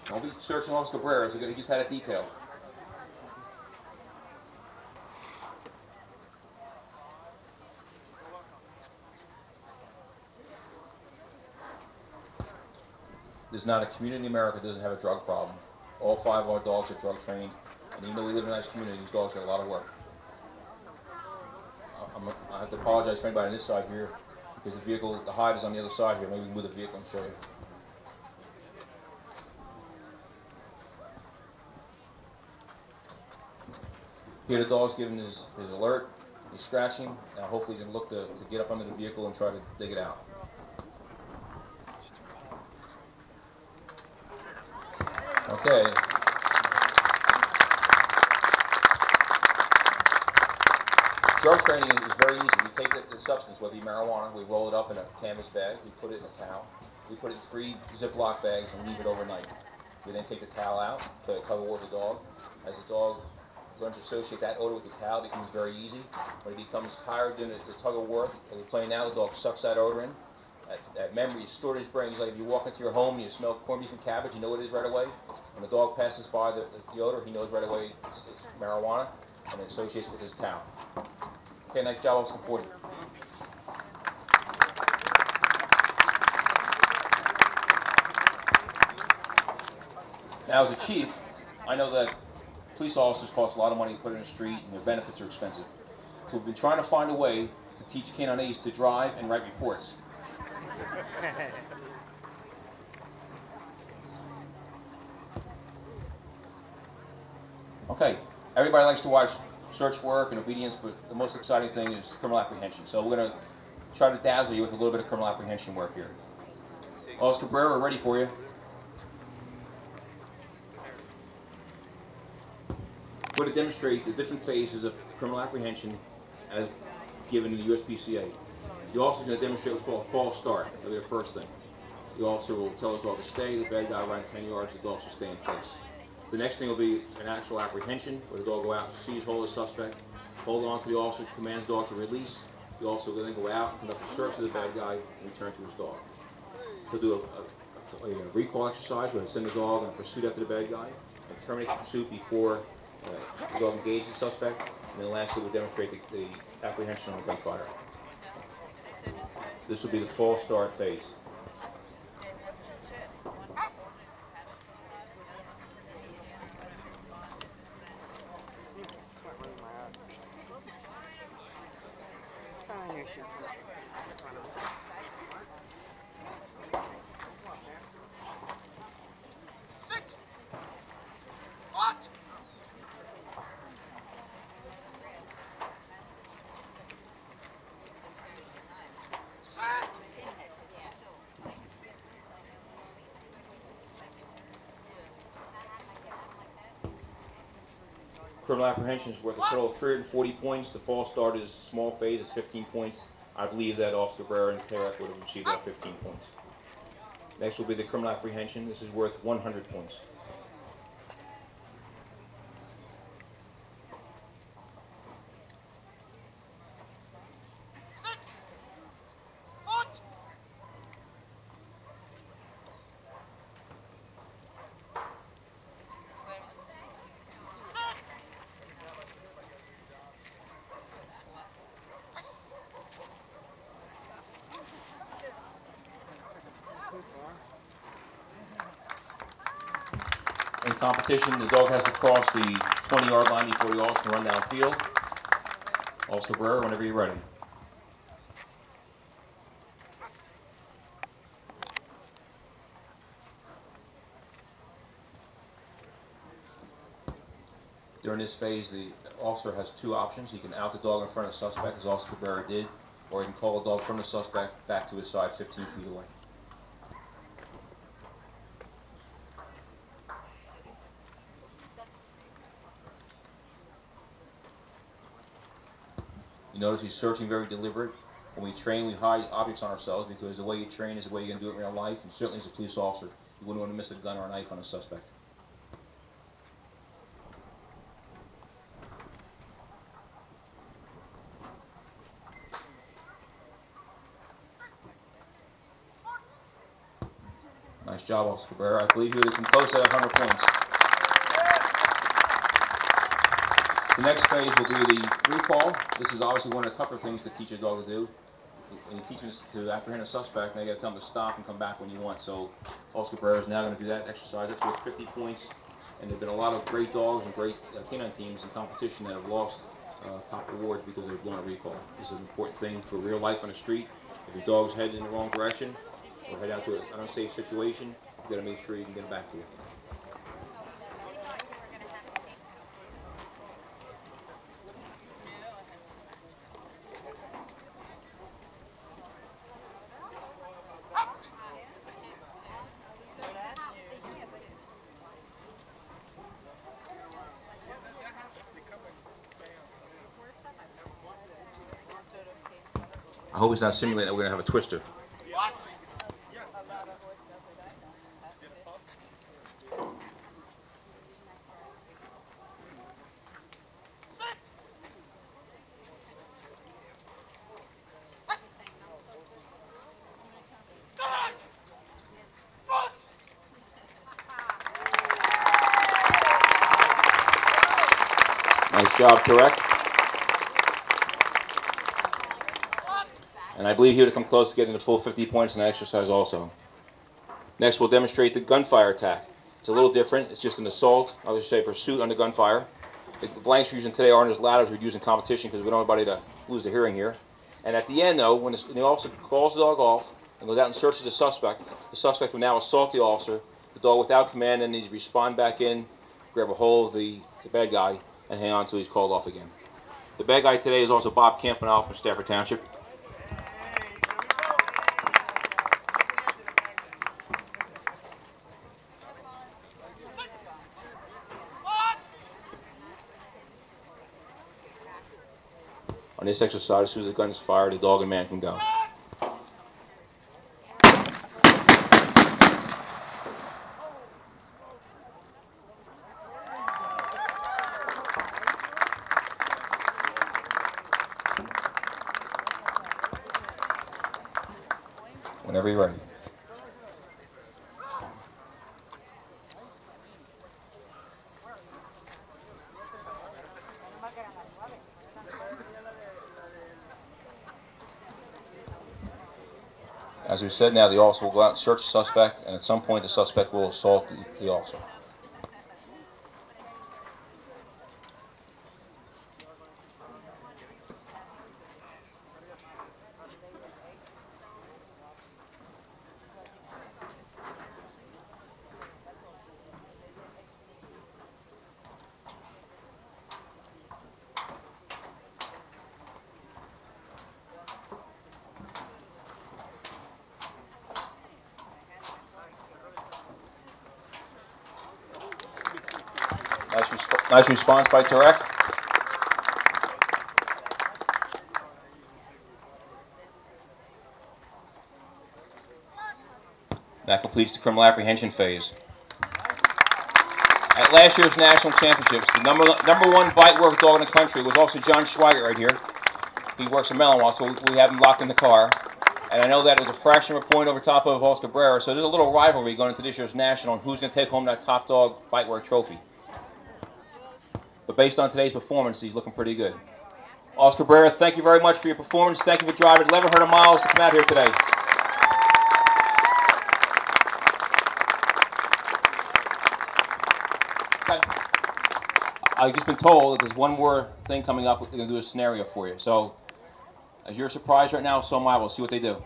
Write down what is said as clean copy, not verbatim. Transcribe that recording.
Don't be searching Officer Cabrera. He just had a detail. There's not a community in America that doesn't have a drug problem. All 5 of our dogs are drug trained, and even though we live in a nice community, these dogs get a lot of work. I have to apologize for anybody on this side here, because the hide is on the other side here. Maybe we can move the vehicle and show you. Here the dog's giving his alert, he's scratching, and hopefully he's going to look to get up under the vehicle and try to dig it out. Okay. Drug training is very easy. We take the substance, whether it be marijuana, we roll it up in a canvas bag, we put it in a towel, we put it in 3 Ziploc bags and leave it overnight. We then take the towel out, put a tug of war with the dog. As the dog learns to associate that odor with the towel, it becomes very easy. When he becomes tired doing the tug of war, as we're playing now, the dog sucks that odor in. That memory is stored in his brain. It's like if you walk into your home and you smell corned beef and cabbage, you know what it is right away. When the dog passes by the odor, he knows right away it's marijuana, and it associates with his towel. Okay, nice job, Officer 40. Now, as a chief, I know that police officers cost a lot of money to put in the street, and their benefits are expensive. So we've been trying to find a way to teach K9As to drive and write reports. Okay, everybody likes to watch search work and obedience, but the most exciting thing is criminal apprehension. So we're going to try to dazzle you with a little bit of criminal apprehension work here. Officer Cabrera, we're ready for you. We're going to demonstrate the different phases of criminal apprehension as given in the USPCA. The officer is going to demonstrate what's called a false start. That'll be the first thing. The officer will tell his dog to stay, the bad guy ran 10 yards, the dog should stay in place. The next thing will be an actual apprehension, where the dog will go out, seize hold of the suspect, hold on to the officer, commands the dog to release. The officer will then go out and conduct a search of the bad guy and return to his dog. He'll do a recall exercise where he'll send the dog on a pursuit after the bad guy and terminate the pursuit before the dog engages the suspect. And then lastly, we'll demonstrate the apprehension on the gunfire. This will be the false start phase. Criminal apprehension is worth a total of 340 points. The false start is small phase, is 15 points. I believe that Officer Cabrera and Tarek would have received all 15 points. Next will be the criminal apprehension. This is worth 100 points. In competition, the dog has to cross the 20-yard line before the officer can run downfield. Officer Cabrera, whenever you're ready. During this phase, the officer has 2 options. He can out the dog in front of the suspect, as Officer Cabrera did, or he can call the dog from the suspect back to his side 15 feet away. You notice he's searching very deliberate. When we train, we hide objects on ourselves because the way you train is the way you're going to do it in real life, and certainly as a police officer, you wouldn't want to miss a gun or a knife on a suspect. Nice job, Oscar Cabrera. I believe you can close that at 100 points. The next phase will be the recall. This is obviously one of the tougher things to teach a dog to do. When you teach them to apprehend a suspect, now you got to tell them to stop and come back when you want. So Oscar Cabrera is now going to do that exercise. That's worth 50 points. And there have been a lot of great dogs and great canine teams in competition that have lost top awards because they've blown a recall. This is an important thing for real life on the street. If your dog's headed in the wrong direction or head out to an unsafe situation, you've got to make sure you can get it back to you. I hope it's not simulating that we're going to have a twister. Nice job, Tarek. And I believe he would have come close to getting the full 50 points in that exercise also. Next, we'll demonstrate the gunfire attack. It's a little different. It's just an assault, I would say pursuit under gunfire. The blanks we're using today aren't as loud as we'd use in competition because we don't want anybody to lose the hearing here. And at the end, though, when the officer calls the dog off and goes out and searches the suspect will now assault the officer. The dog, without command, then needs to respond back in, grab a hold of the bad guy, and hang on until he's called off again. The bad guy today is also Bob Campanale from Stafford Township. On this exercise, as soon as the gun is fired, the dog and man can go. Whenever you're ready. As we said, now the officer will go out and search the suspect, and at some point the suspect will assault the officer. Nice response by Tarek. That completes the criminal apprehension phase. At last year's national championships, the number one bite work dog in the country was also John Schweigert right here. He works in Malinois, so we have him locked in the car. And I know that it was a fraction of a point over top of Oscar Cabrera, so there's a little rivalry going into this year's national on who's going to take home that top dog bite work trophy. But based on today's performance, he's looking pretty good. Oscar Cabrera, thank you very much for your performance. Thank you for driving 1,100 miles to come out here today. Okay. I've just been told that there's one more thing coming up. We're going to do a scenario for you. So, as you're surprised right now, so am I. We'll see what they do.